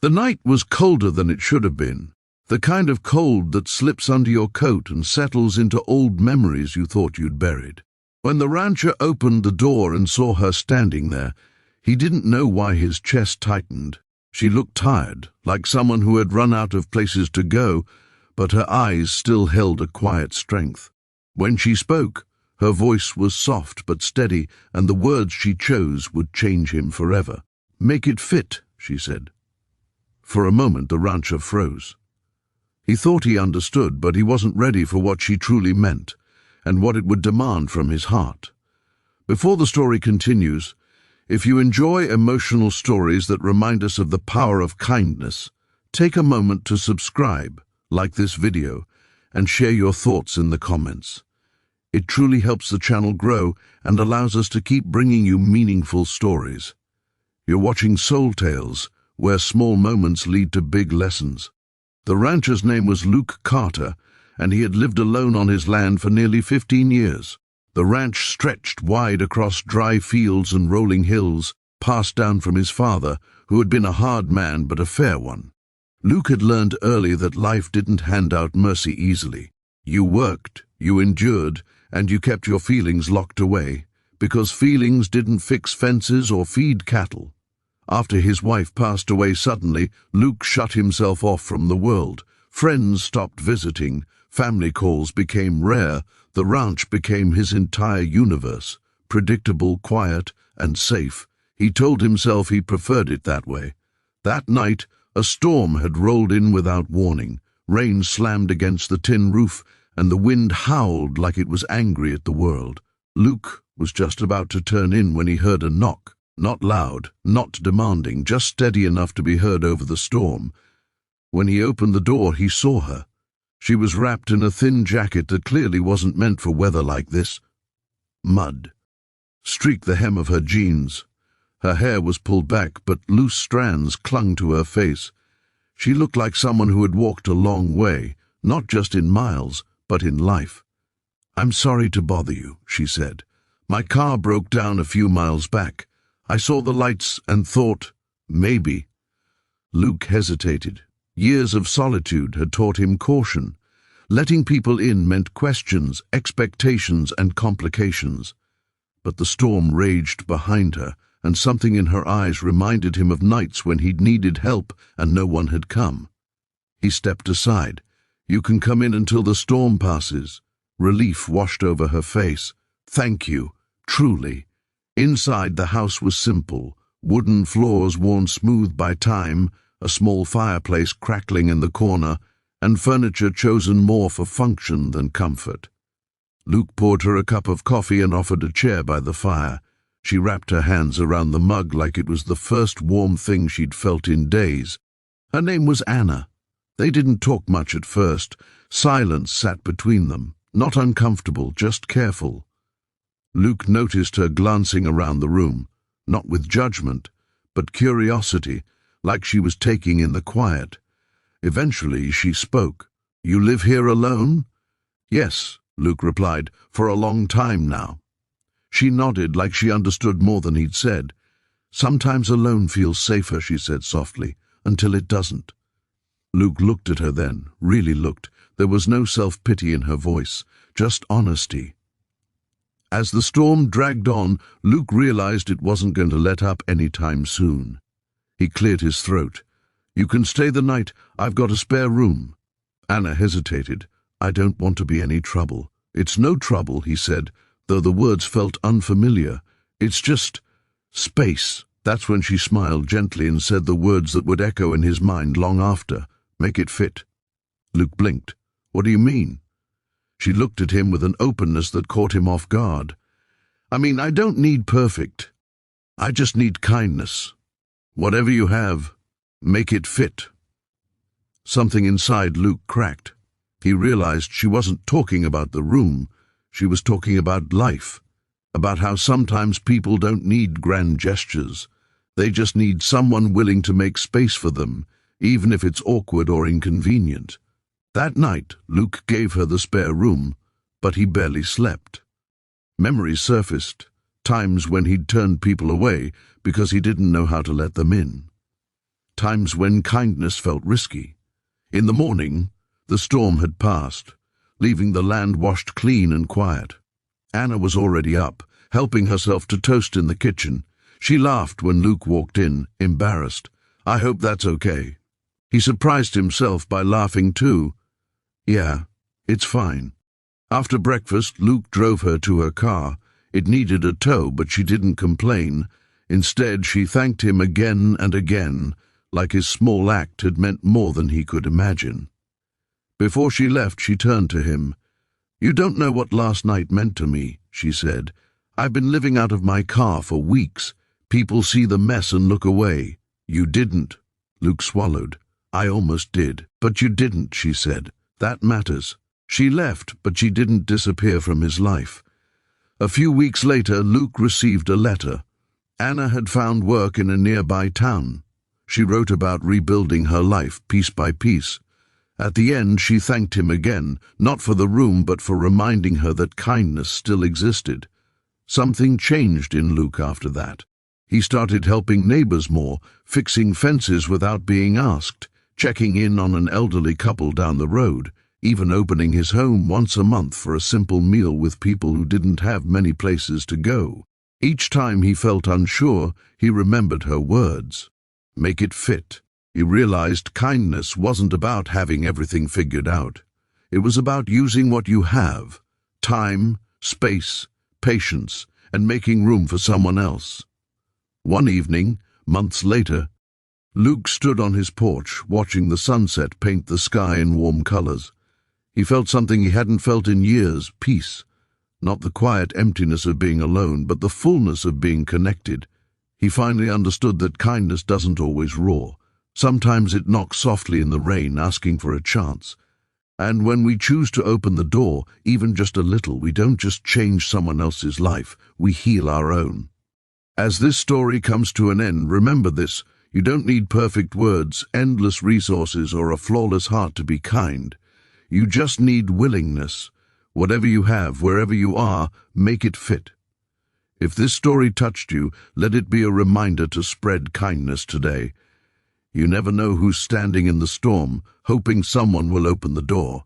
The night was colder than it should have been, the kind of cold that slips under your coat and settles into old memories you thought you'd buried. When the rancher opened the door and saw her standing there, he didn't know why his chest tightened. She looked tired, like someone who had run out of places to go, but her eyes still held a quiet strength. When she spoke, her voice was soft but steady, and the words she chose would change him forever. "Make it fit," she said. For a moment the rancher froze. He thought he understood, but he wasn't ready for what she truly meant, and what it would demand from his heart. Before the story continues, if you enjoy emotional stories that remind us of the power of kindness, take a moment to subscribe, like this video, and share your thoughts in the comments. It truly helps the channel grow and allows us to keep bringing you meaningful stories. You're watching Soul Tales, where small moments lead to big lessons. The rancher's name was Luke Carter, and he had lived alone on his land for nearly 15 years. The ranch stretched wide across dry fields and rolling hills, passed down from his father, who had been a hard man but a fair one. Luke had learned early that life didn't hand out mercy easily. You worked, you endured, and you kept your feelings locked away, because feelings didn't fix fences or feed cattle. After his wife passed away suddenly, Luke shut himself off from the world. Friends stopped visiting, family calls became rare, the ranch became his entire universe, predictable, quiet, and safe. He told himself he preferred it that way. That night, a storm had rolled in without warning. Rain slammed against the tin roof, and the wind howled like it was angry at the world. Luke was just about to turn in when he heard a knock. Not loud, not demanding, just steady enough to be heard over the storm. When he opened the door, he saw her. She was wrapped in a thin jacket that clearly wasn't meant for weather like this. Mud streaked the hem of her jeans. Her hair was pulled back, but loose strands clung to her face. She looked like someone who had walked a long way, not just in miles, but in life. "I'm sorry to bother you," she said. "My car broke down a few miles back. I saw the lights and thought, maybe." Luke hesitated. Years of solitude had taught him caution. Letting people in meant questions, expectations, and complications. But the storm raged behind her, and something in her eyes reminded him of nights when he'd needed help and no one had come. He stepped aside. "You can come in until the storm passes." Relief washed over her face. "Thank you, truly." Inside, the house was simple, wooden floors worn smooth by time, a small fireplace crackling in the corner, and furniture chosen more for function than comfort. Luke poured her a cup of coffee and offered a chair by the fire. She wrapped her hands around the mug like it was the first warm thing she'd felt in days. Her name was Anna. They didn't talk much at first. Silence sat between them, not uncomfortable, just careful. Luke noticed her glancing around the room, not with judgment, but curiosity, like she was taking in the quiet. Eventually she spoke. "You live here alone?" "Yes," Luke replied, "for a long time now." She nodded like she understood more than he'd said. "Sometimes alone feels safer," she said softly, "until it doesn't." Luke looked at her then, really looked. There was no self-pity in her voice, just honesty. As the storm dragged on, Luke realized it wasn't going to let up any time soon. He cleared his throat. "You can stay the night. I've got a spare room." Anna hesitated. "I don't want to be any trouble." "It's no trouble," he said, though the words felt unfamiliar. "It's just space." That's when she smiled gently and said the words that would echo in his mind long after. "Make it fit." Luke blinked. "What do you mean?" She looked at him with an openness that caught him off guard. "I mean, I don't need perfect. I just need kindness. Whatever you have, make it fit." Something inside Luke cracked. He realized she wasn't talking about the room. She was talking about life, about how sometimes people don't need grand gestures. They just need someone willing to make space for them, even if it's awkward or inconvenient. That night, Luke gave her the spare room, but he barely slept. Memories surfaced, times when he'd turned people away because he didn't know how to let them in. times when kindness felt risky. In the morning, the storm had passed, leaving the land washed clean and quiet. Anna was already up, helping herself to toast in the kitchen. She laughed when Luke walked in, embarrassed. "I hope that's okay." He surprised himself by laughing too. "Yeah, it's fine." After breakfast, Luke drove her to her car. It needed a tow, but she didn't complain. Instead, she thanked him again and again, like his small act had meant more than he could imagine. Before she left, she turned to him. "You don't know what last night meant to me," she said. "I've been living out of my car for weeks. People see the mess and look away. You didn't." Luke swallowed. "I almost did." "But you didn't," she said. "That matters." She left, but she didn't disappear from his life. A few weeks later, Luke received a letter. Anna had found work in a nearby town. She wrote about rebuilding her life piece by piece. At the end, she thanked him again, not for the room but for reminding her that kindness still existed. Something changed in Luke after that. He started helping neighbors more, fixing fences without being asked, checking in on an elderly couple down the road, even opening his home once a month for a simple meal with people who didn't have many places to go. Each time he felt unsure, he remembered her words. Make it fit. He realized kindness wasn't about having everything figured out. It was about using what you have: time, space, patience, and making room for someone else. One evening, months later, Luke stood on his porch, watching the sunset paint the sky in warm colors. He felt something he hadn't felt in years: peace. Not the quiet emptiness of being alone, but the fullness of being connected. He finally understood that kindness doesn't always roar. Sometimes it knocks softly in the rain, asking for a chance. And when we choose to open the door, even just a little, we don't just change someone else's life, we heal our own. As this story comes to an end, remember this: you don't need perfect words, endless resources, or a flawless heart to be kind. You just need willingness. Whatever you have, wherever you are, make it fit. If this story touched you, let it be a reminder to spread kindness today. You never know who's standing in the storm, hoping someone will open the door.